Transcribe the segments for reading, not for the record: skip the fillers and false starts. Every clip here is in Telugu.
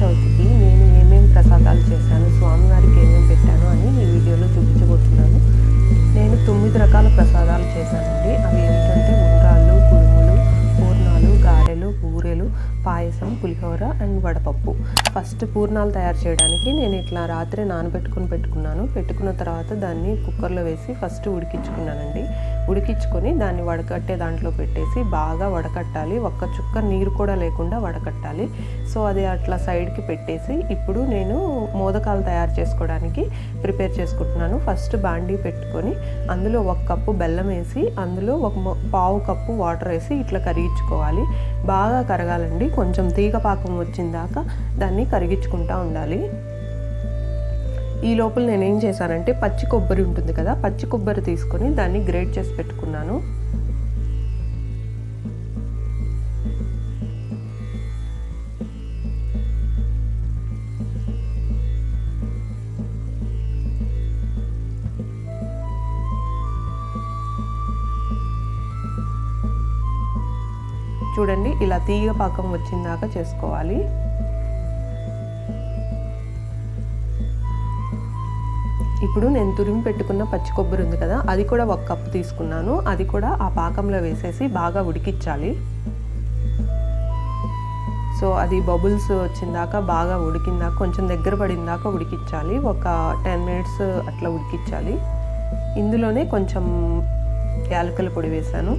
చవితికి నేను ఏమేమి ప్రసాదాలు చేశాను, స్వామివారికి ఏమేమి పెట్టాను అని ఈ వీడియోలో చూపించబోతున్నాను. నేను 9 రకాల ప్రసాదాలు చేశానండి. అవి ఏమిటంటే ఉండ్రాళ్ళు, కుడుములు, పూర్ణాలు, గారెలు, బూరెలు, పాయసం, పులిహోర అండ్ వడపప్పు. ఫస్ట్ పూర్ణాలు తయారు చేయడానికి నేను ఇట్లా రాత్రి పెట్టుకున్నాను. పెట్టుకున్న తర్వాత దాన్ని కుక్కర్లో వేసి ఫస్ట్ ఉడికించుకున్నానండి. ఉడికించుకొని దాన్ని వడకట్టే దాంట్లో పెట్టేసి బాగా వడకట్టాలి. ఒక్క చుక్క నీరు కూడా లేకుండా వడకట్టాలి. సో అది అట్లా సైడ్కి పెట్టేసి ఇప్పుడు నేను మోదకాలు తయారు చేసుకోవడానికి ప్రిపేర్ చేసుకుంటున్నాను. ఫస్ట్ బాండీ పెట్టుకొని అందులో 1 కప్పు బెల్లం వేసి అందులో 1/4 కప్పు వాటర్ వేసి ఇట్లా కరిగించుకోవాలి. బాగా కరగాలండి. కొంచెం తీగ పాకం వచ్చిందాకా దాన్ని కరిగించుకుంటూ ఉండాలి. ఈ లోపల నేనేం చేశానంటే పచ్చి కొబ్బరి ఉంటుంది కదా, పచ్చి కొబ్బరి తీసుకొని దాన్ని గ్రేట్ చేసి పెట్టుకున్నాను. చూడండి, ఇలా తీగ పాకం వచ్చిందాకా చేసుకోవాలి. ఇప్పుడు నేను తురిమి పెట్టుకున్న పచ్చి కొబ్బరి ఉంది కదా, అది కూడా 1 కప్పు తీసుకున్నాను. అది కూడా ఆ పాకంలో వేసేసి బాగా ఉడికించాలి. సో అది బబుల్స్ వచ్చిందాకా బాగా ఉడికిందాక కొంచెం దగ్గర పడిందాకా ఉడికించాలి. ఒక 10 మినిట్స్ అట్లా ఉడికించాలి. ఇందులోనే కొంచెం యాలకుల పొడి వేశాను.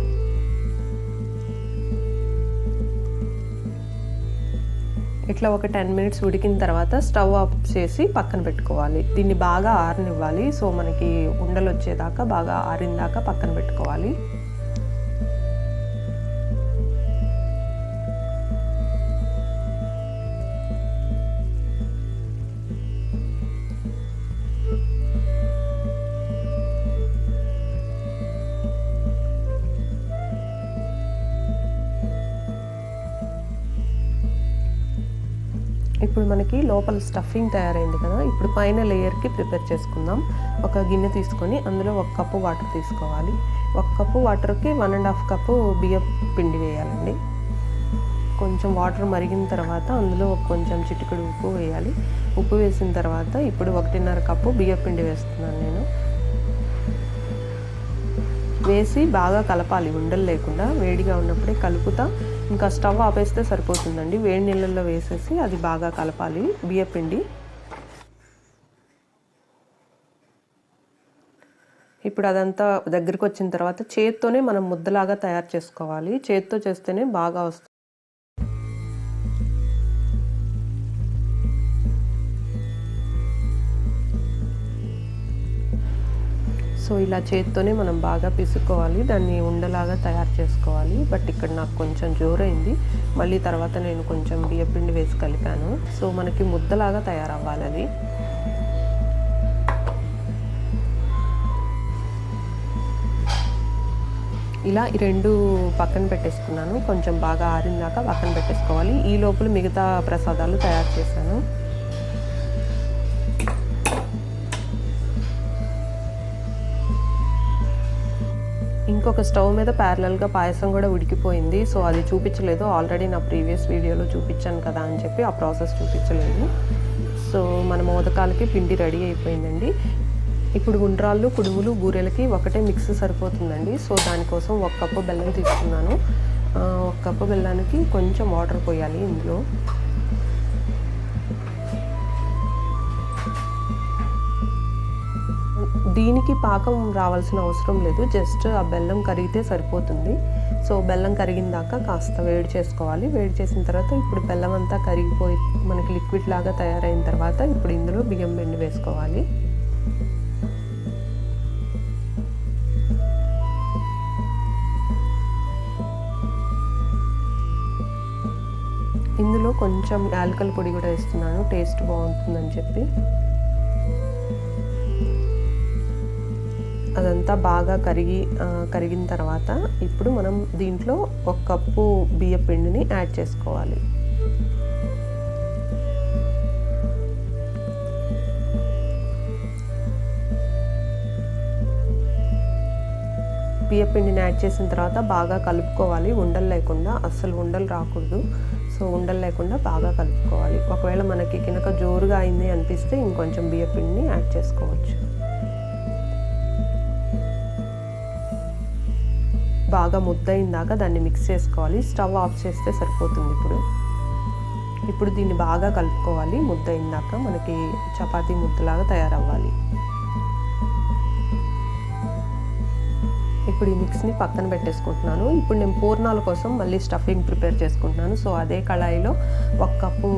ఇట్లా ఒక 10 మినిట్స్ ఉడికిన తర్వాత స్టవ్ ఆఫ్ చేసి పక్కన పెట్టుకోవాలి. దీన్ని బాగా ఆరనివ్వాలి. సో మనకి ఉండలు వచ్చేదాకా బాగా ఆరిందాకా పక్కన పెట్టుకోవాలి. ఇప్పుడు మనకి లోపల స్టఫింగ్ తయారైంది కదా, ఇప్పుడు పైన లేయర్కి ప్రిపేర్ చేసుకుందాం. ఒక గిన్నె తీసుకొని అందులో 1 కప్పు వాటర్ తీసుకోవాలి. 1 కప్పు వాటర్కి 1.5 కప్పు బియ్యం పిండి వేయాలండి. కొంచెం వాటర్ మరిగిన తర్వాత అందులో కొంచెం చిటికెడు ఉప్పు వేయాలి. ఉప్పు వేసిన తర్వాత ఇప్పుడు 1.5 కప్పు బియ్యం పిండి వేస్తున్నాను నేను. వేసి బాగా కలపాలి, ఉండలు లేకుండా. వేడిగా ఉన్నప్పుడే కలుపుతా. ఇంకా స్టవ్ ఆపేస్తే సరిపోతుందండి. వేడి నీళ్ళల్లో వేసేసి అది బాగా కలపాలి బియ్యపిండి. ఇప్పుడు అదంతా దగ్గరికి వచ్చిన తర్వాత చేత్తోనే మనం ముద్దలాగా తయారు చేసుకోవాలి. చేత్తో చేస్తేనే బాగా వస్తుంది. సో ఇలా చేత్తోనే మనం బాగా పిసుకోవాలి. దాన్ని ఉండలాగా తయారు చేసుకోవాలి. బట్ ఇక్కడ నాకు కొంచెం జోరైంది. మళ్ళీ తర్వాత నేను కొంచెం బియ్యపిండి వేసి కలిపాను. సో మనకి ముద్దలాగా తయారవ్వాలి అది. ఇలా ఈ 2 పక్కన పెట్టేసుకున్నాను. కొంచెం బాగా ఆరిందాకా పక్కన పెట్టేసుకోవాలి. ఈ లోపల మిగతా ప్రసాదాలు తయారు చేశాను. ఇంకొక స్టవ్ మీద ప్యారలల్గా పాయసం కూడా ఉడికిపోయింది. సో అది చూపించలేదు. ఆల్రెడీ నా ప్రీవియస్ వీడియోలో చూపించాను కదా అని చెప్పి ఆ ప్రాసెస్ చూపించలేదు. సో మన మోదకాలకి పిండి రెడీ అయిపోయిందండి. ఇప్పుడు ఉండ్రాళ్ళు, కుడుములు, బూరెలకి ఒకటే మిక్స్ సరిపోతుందండి. సో దానికోసం 1 కప్పు బెల్లం తీసుకున్నాను. 1 కప్పు బెల్లానికి కొంచెం వాటర్ పోయాలి ఇందులో. దీనికి పాకం రావాల్సిన అవసరం లేదు. జస్ట్ ఆ బెల్లం కరిగితే సరిపోతుంది. సో బెల్లం కరిగిందాక కాస్త వేడి చేసుకోవాలి. వేడి చేసిన తర్వాత ఇప్పుడు బెల్లం అంతా కరిగిపోయి మనకి లిక్విడ్ లాగా తయారైన తర్వాత ఇప్పుడు ఇందులో బియ్యం పిండి వేసుకోవాలి. ఇందులో కొంచెం యాలకుల పొడి కూడా వేస్తున్నాను, టేస్ట్ బాగుంటుందని చెప్పి. అదంతా బాగా కరిగిన తర్వాత ఇప్పుడు మనం దీంట్లో 1 కప్పు బియ్యం పిండిని యాడ్ చేసుకోవాలి. బియ్యం పిండిని యాడ్ చేసిన తర్వాత బాగా కలుపుకోవాలి. ఉండలు లేకుండా, అస్సలు ఉండలు రాకూడదు. సో సో ఉండలు లేకుండా బాగా కలుపుకోవాలి. ఒకవేళ మనకి కినక జోరుగా అయింది అనిపిస్తే ఇంకొంచెం బియ్యపిండిని యాడ్ చేసుకోవచ్చు. బాగా ముద్దయిందాక దాన్ని మిక్స్ చేసుకోవాలి. స్టవ్ ఆఫ్ చేస్తే సరిపోతుంది. ఇప్పుడు దీన్ని బాగా కలుపుకోవాలి. ముద్దయిందాక మనకి చపాతీ ముద్దలాగా తయారవ్వాలి. ఇప్పుడు ఈ మిక్స్ని పక్కన పెట్టేసుకుంటున్నాను. ఇప్పుడు నేను పూర్ణాల కోసం మళ్ళీ స్టఫింగ్ ప్రిపేర్ చేసుకుంటున్నాను. సో అదే కళాయిలో 1 కప్పు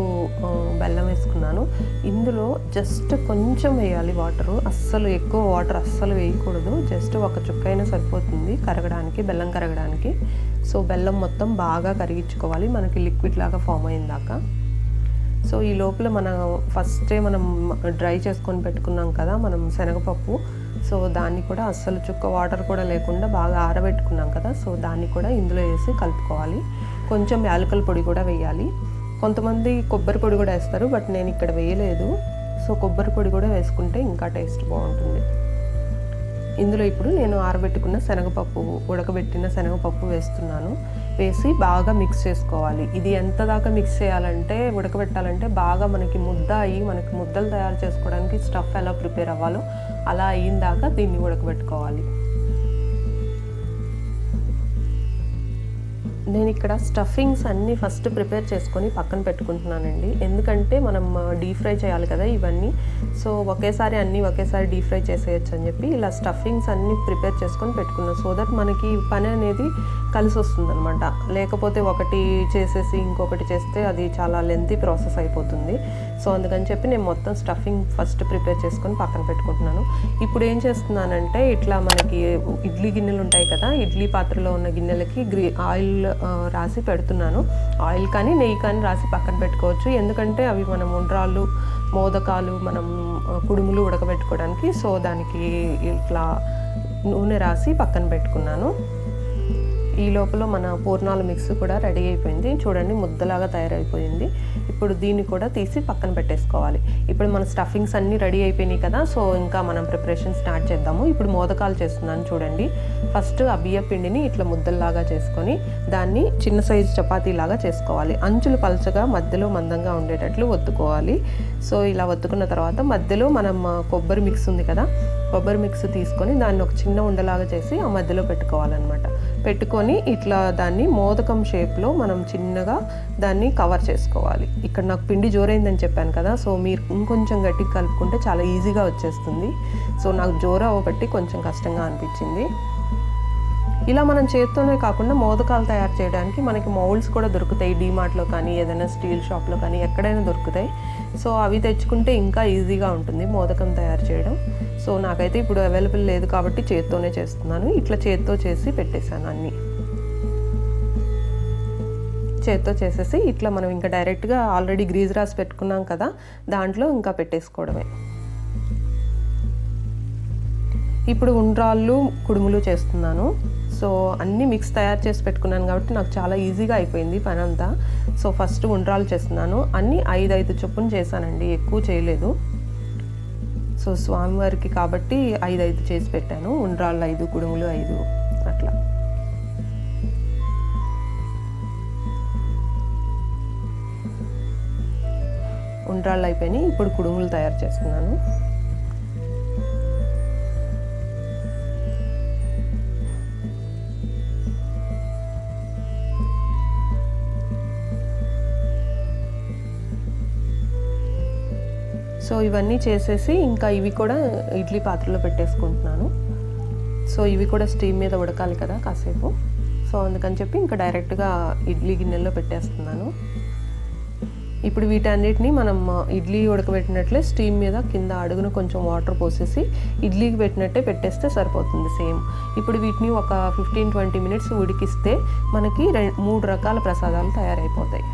బెల్లం వేసుకున్నాను. ఇందులో జస్ట్ కొంచెం వేయాలి వాటరు. అస్సలు ఎక్కువ వాటర్ అస్సలు వేయకూడదు. జస్ట్ 1 చుక్క అయినా సరిపోతుంది కరగడానికి, బెల్లం కరగడానికి. సో బెల్లం మొత్తం బాగా కరిగించుకోవాలి మనకి లిక్విడ్ లాగా ఫామ్ అయిందాక. సో ఈ లోపల మనం ఫస్టే మనం డ్రై చేసుకొని పెట్టుకున్నాం కదా మనం శనగపప్పు. సో దాన్ని కూడా అస్సలు చుక్క వాటర్ కూడా లేకుండా బాగా ఆరబెట్టుకున్నాం కదా. సో దాన్ని కూడా ఇందులో వేసి కలుపుకోవాలి. కొంచెం యాలకుల పొడి కూడా వేయాలి. కొంతమంది కొబ్బరి పొడి కూడా వేస్తారు, బట్ నేను ఇక్కడ వేయలేదు. సో కొబ్బరి పొడి కూడా వేసుకుంటే ఇంకా టేస్ట్ బాగుంటుంది. ఇందులో ఇప్పుడు నేను ఆరబెట్టుకున్న శనగపప్పు, ఉడకబెట్టిన శనగపప్పు వేస్తున్నాను. వేసి బాగా మిక్స్ చేసుకోవాలి. ఇది ఎంత దాకా మిక్స్ చేయాలంటే, ఉడకబెట్టాలంటే బాగా మనకి ముద్ద అయ్యి మనకి ముద్దలు తయారు చేసుకోవడానికి స్టఫ్ ఎలా ప్రిపేర్ అవ్వాలో అలా అయిన దాకా దీన్ని ఉడకబెట్టుకోవాలి. నేను ఇక్కడ స్టఫింగ్స్ అన్నీ ఫస్ట్ ప్రిపేర్ చేసుకొని పక్కన పెట్టుకుంటున్నానండి. ఎందుకంటే మనం డీప్ ఫ్రై చేయాలి కదా ఇవన్నీ. సో ఒకేసారి డీప్ ఫ్రై చేసేయచ్చు అని చెప్పి ఇలా స్టఫింగ్స్ అన్నీ ప్రిపేర్ చేసుకొని పెట్టుకున్నాను. సో దట్ మనకి పని అనేది కలిసి వస్తుందన్నమాట. లేకపోతే ఒకటి చేసేసి ఇంకొకటి చేస్తే అది చాలా లెంతీ ప్రాసెస్ అయిపోతుంది. సో అందుకని చెప్పి నేను మొత్తం స్టఫింగ్ ఫస్ట్ ప్రిపేర్ చేసుకొని పక్కన పెట్టుకుంటున్నాను. ఇప్పుడు ఏం చేస్తున్నానంటే, ఇట్లా మనకి ఇడ్లీ గిన్నెలు ఉంటాయి కదా, ఇడ్లీ పాత్రలో ఉన్న గిన్నెలకి ఆయిల్ రాసి పెడుతున్నాను. ఆయిల్ కానీ నెయ్యి కానీ రాసి పక్కన పెట్టుకోవచ్చు. ఎందుకంటే అవి మనం ఉండ్రాళ్ళు, మోదకాలు, మనం కుడుములు ఉడకబెట్టుకోవడానికి. సో దానికి ఇట్లా నూనె రాసి పక్కన పెట్టుకున్నాను. ఈ లోపల మన పూర్ణాల మిక్స్ కూడా రెడీ అయిపోయింది. చూడండి ముద్దలాగా తయారైపోయింది. ఇప్పుడు దీన్ని కూడా తీసి పక్కన పెట్టేసుకోవాలి. ఇప్పుడు మన స్టఫింగ్స్ అన్నీ రెడీ అయిపోయినాయి కదా. సో ఇంకా మనం ప్రిపరేషన్ స్టార్ట్ చేద్దాము. ఇప్పుడు మోదకాలు చేస్తున్నాను చూడండి. ఫస్ట్ ఆ బియ్య పిండిని ఇట్లా ముద్దల్లాగా చేసుకొని దాన్ని చిన్న సైజు చపాతీలాగా చేసుకోవాలి. అంచులు పలచగా మధ్యలో మందంగా ఉండేటట్లు ఒత్తుకోవాలి. సో ఇలా ఒత్తుకున్న తర్వాత మధ్యలో మనం కొబ్బరి మిక్స్ ఉంది కదా, కొబ్బరి మిక్స్ తీసుకొని దాన్ని ఒక చిన్న ఉండలాగా చేసి ఆ మధ్యలో పెట్టుకోవాలన్నమాట. పెట్టుకొని ఇట్లా దాన్ని మోదకం షేప్లో మనం చిన్నగా దాన్ని కవర్ చేసుకోవాలి. ఇక్కడ నాకు పిండి జోరైందని చెప్పాను కదా. సో మీరు ఇంకొంచెం గట్టిగా కలుపుకుంటే చాలా ఈజీగా వచ్చేస్తుంది. సో నాకు జోరు అవ్వబట్టి కొంచెం కష్టంగా అనిపించింది. ఇలా మనం చేత్తోనే కాకుండా మోదకాలు తయారు చేయడానికి మనకి మౌల్డ్స్ కూడా దొరుకుతాయి. డీమార్ట్లో కానీ ఏదైనా స్టీల్ షాప్లో కానీ ఎక్కడైనా దొరుకుతాయి. సో అవి తెచ్చుకుంటే ఇంకా ఈజీగా ఉంటుంది మోదకం తయారు చేయడం. సో నాకైతే ఇప్పుడు అవైలబుల్ లేదు కాబట్టి చేత్తోనే చేస్తున్నాను. ఇట్లా చేత్తో చేసి పెట్టేశాను అన్నీ. చేత్తో చేసేసి ఇట్లా మనం ఇంకా డైరెక్ట్గా ఆల్రెడీ గ్రీజ్ రాసి పెట్టుకున్నాం కదా, దాంట్లో ఇంకా పెట్టేసుకోవడమే. ఇప్పుడు ఉండ్రాళ్ళు, కుడుములు చేస్తున్నాను. సో అన్నీ మిక్స్ తయారు చేసి పెట్టుకున్నాను కాబట్టి నాకు చాలా ఈజీగా అయిపోయింది పని అంతా. సో ఫస్ట్ ఉండ్రాళ్ళు చేస్తున్నాను. అన్నీ 5 చొప్పున చేశానండి, ఎక్కువ చేయలేదు. సో స్వామివారికి కాబట్టి 5 చేసి పెట్టాను. ఉండ్రాళ్ళు 5, కుడుములు 5 అట్లా. ఉండ్రాళ్ళు అయిపోయినాయి. ఇప్పుడు కుడుములు తయారు చేస్తున్నాను. సో ఇవన్నీ చేసేసి ఇంకా ఇవి కూడా ఇడ్లీ పాత్రలో పెట్టేసుకుంటున్నాను. సో ఇవి కూడా స్టీమ్ మీద ఉడకాలి కదా కాసేపు. సో అందుకని చెప్పి ఇంకా డైరెక్ట్గా ఇడ్లీ గిన్నెల్లో పెట్టేస్తున్నాను. ఇప్పుడు వీటన్నిటిని మనం ఇడ్లీ ఉడకబెట్టినట్లే స్టీమ్ మీద కింద అడుగున కొంచెం వాటర్ పోసేసి ఇడ్లీకి పెట్టినట్టే పెట్టేస్తే సరిపోతుంది సేమ్. ఇప్పుడు వీటిని ఒక 15-20 మినిట్స్ ఉడికిస్తే మనకి 3 రకాల ప్రసాదాలు తయారైపోతాయి.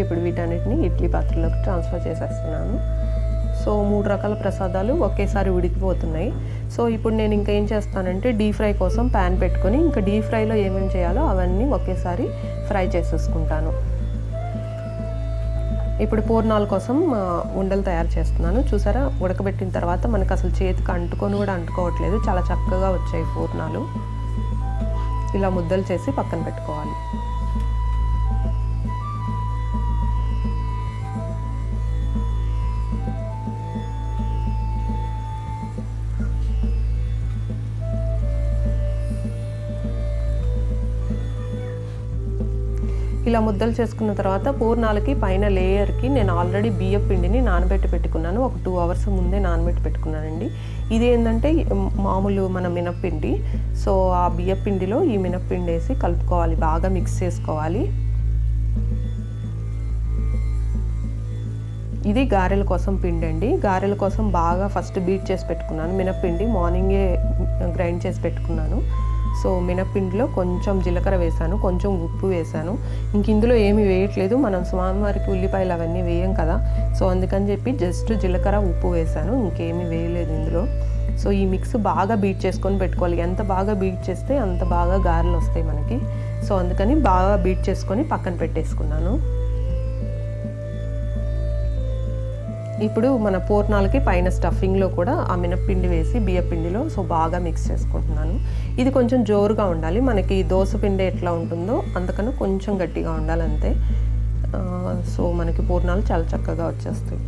ఇప్పుడు వీటన్నిటిని ఇడ్లీ పాత్రలోకి ట్రాన్స్ఫర్ చేసేస్తున్నాను. సో 3 రకాల ప్రసాదాలు ఒకేసారి ఉడికిపోతున్నాయి. సో ఇప్పుడు నేను ఇంకా ఏం చేస్తానంటే డీప్ ఫ్రై కోసం ప్యాన్ పెట్టుకొని ఇంకా డీప్ ఫ్రైలో ఏమేమి చేయాలో అవన్నీ ఒకేసారి ఫ్రై చేసేసుకుంటాను. ఇప్పుడు పూర్ణాల కోసం ఉండలు తయారు చేస్తున్నాను. చూసారా, ఉడకబెట్టిన తర్వాత మనకు అసలు చేతికి అంటుకోవట్లేదు, చాలా చక్కగా వచ్చాయి పూర్ణాలు. ఇలా ముద్దలు చేసి పక్కన పెట్టుకోవాలి. ఇలా ముద్దలు చేసుకున్న తర్వాత పూర్ణాలకి పైన లేయర్కి నేను ఆల్రెడీ బియ్యం పిండిని నానబెట్టి పెట్టుకున్నాను. ఒక 2 అవర్స్ ముందే నానబెట్టి పెట్టుకున్నానండి. ఇది ఏంటంటే మామూలు మన మినప్పిండి. సో ఆ బియ్యం పిండిలో ఈ మినప్పిండి వేసి కలుపుకోవాలి, బాగా మిక్స్ చేసుకోవాలి. ఇది గారెల కోసం పిండి అండి. గారెల కోసం బాగా ఫస్ట్ బీట్ చేసి పెట్టుకున్నాను. మినప్పిండి మార్నింగే గ్రైండ్ చేసి పెట్టుకున్నాను. సో మినప్పిండిలో కొంచెం జీలకర్ర వేసాను, కొంచెం ఉప్పు వేసాను. ఇంక ఇందులో ఏమి వేయట్లేదు, మనం స్వామివారికి ఉల్లిపాయలు అవన్నీ వేయం కదా. సో అందుకని చెప్పి జస్ట్ జీలకర్ర ఉప్పు వేసాను, ఇంకేమీ వేయలేదు ఇందులో. సో ఈ మిక్స్ బాగా బీట్ చేసుకొని పెట్టుకోవాలి. ఎంత బాగా బీట్ చేస్తే అంత బాగా గారెలు వస్తాయి మనకి. సో అందుకని బాగా బీట్ చేసుకొని పక్కన పెట్టేసుకున్నాను. ఇప్పుడు మన పూర్ణాలకి పైన స్టఫింగ్లో కూడా ఆ మినప్పిండి వేసి బియ్యపిండిలో సో బాగా మిక్స్ చేసుకుంటున్నాను. ఇది కొంచెం జోరుగా ఉండాలి, మనకి దోశ పిండి ఎట్లా ఉంటుందో అంతకన్నా కొంచెం గట్టిగా ఉండాలి అంతే. సో మనకి పూర్ణాలు చాలా చక్కగా వచ్చేస్తాయి.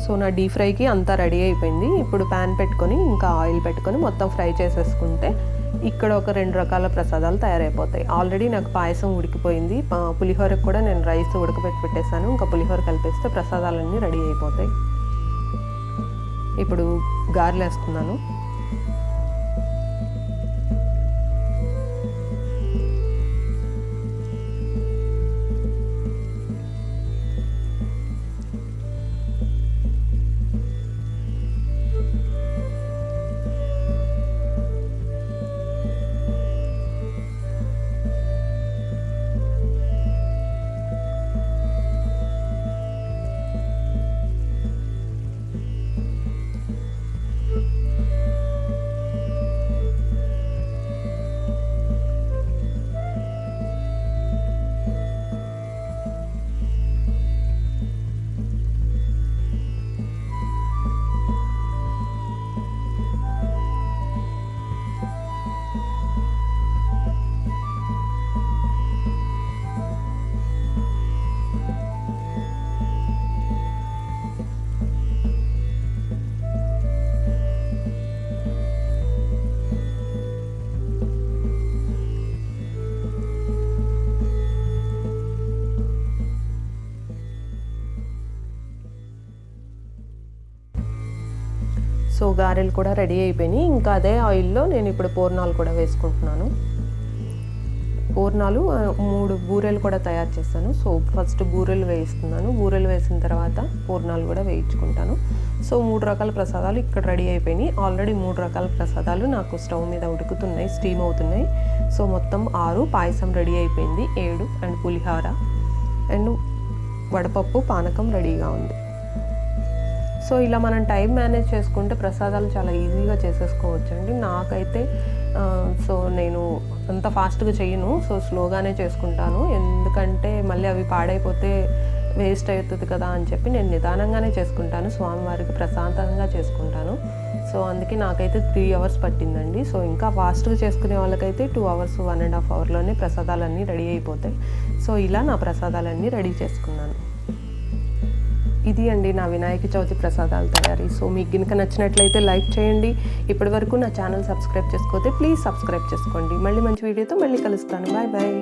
సో నా డీప్ ఫ్రైకి అంతా రెడీ అయిపోయింది. ఇప్పుడు ప్యాన్ పెట్టుకొని ఇంకా ఆయిల్ పెట్టుకొని మొత్తం ఫ్రై చేసేసుకుంటే ఇక్కడ ఒక 2 రకాల ప్రసాదాలు తయారైపోతాయి. ఆల్రెడీ నాకు పాయసం ఉడికిపోయింది. పులిహోరకు కూడా నేను రైస్ ఉడకబెట్టి పెట్టేశాను. ఇంకా పులిహోర కలిపేస్తే ప్రసాదాలన్నీ రెడీ అయిపోతాయి. ఇప్పుడు గారెలు వేస్తున్నాను. సో గారెలు కూడా రెడీ అయిపోయినాయి. ఇంకా అదే ఆయిల్లో నేను ఇప్పుడు పూర్ణాలు కూడా వేసుకుంటున్నాను. పూర్ణాలు 3 బూరెలు కూడా తయారు చేస్తాను. సో ఫస్ట్ బూరెలు వేయిస్తున్నాను. బూరెలు వేసిన తర్వాత పూర్ణాలు కూడా వేయించుకుంటాను. సో 3 రకాల ప్రసాదాలు ఇక్కడ రెడీ అయిపోయినాయి. ఆల్రెడీ 3 రకాల ప్రసాదాలు నాకు స్టవ్ మీద ఉడుకుతున్నాయి, స్టీమ్ అవుతున్నాయి. సో మొత్తం 6, పాయసం రెడీ అయిపోయింది 7, అండ్ పులిహోర అండ్ వడపప్పు పానకం రెడీగా ఉంది. సో ఇలా మనం టైం మేనేజ్ చేసుకుంటే ప్రసాదాలు చాలా ఈజీగా చేసేసుకోవచ్చు అండి. నాకైతే సో నేను అంత ఫాస్ట్గా చేయను, సో స్లోగానే చేసుకుంటాను. ఎందుకంటే మళ్ళీ అవి పాడైపోతే వేస్ట్ అవుతుంది కదా అని చెప్పి నేను నిదానంగానే చేసుకుంటాను, స్వామివారికి ప్రశాంతంగా చేసుకుంటాను. సో అందుకే నాకైతే 3 అవర్స్ పట్టిందండి. సో ఇంకా ఫాస్ట్గా చేసుకునే వాళ్ళకైతే 2 అవర్స్ 1.5 అవర్లోనే ప్రసాదాలన్నీ రెడీ అయిపోతాయి. సో ఇలా నా ప్రసాదాలన్నీ రెడీ చేసుకున్నాను. ఇది అండి నా వినాయక చవితి ప్రసాదాల తయారీ. సో మీకు కనుక నచ్చినట్లయితే లైక్ చేయండి. ఇప్పటి వరకు నా ఛానల్ సబ్స్క్రైబ్ చేసుకోతే ప్లీజ్ సబ్స్క్రైబ్ చేసుకోండి. మళ్ళీ మంచి వీడియోతో మళ్ళీ కలుస్తాను. Bye bye.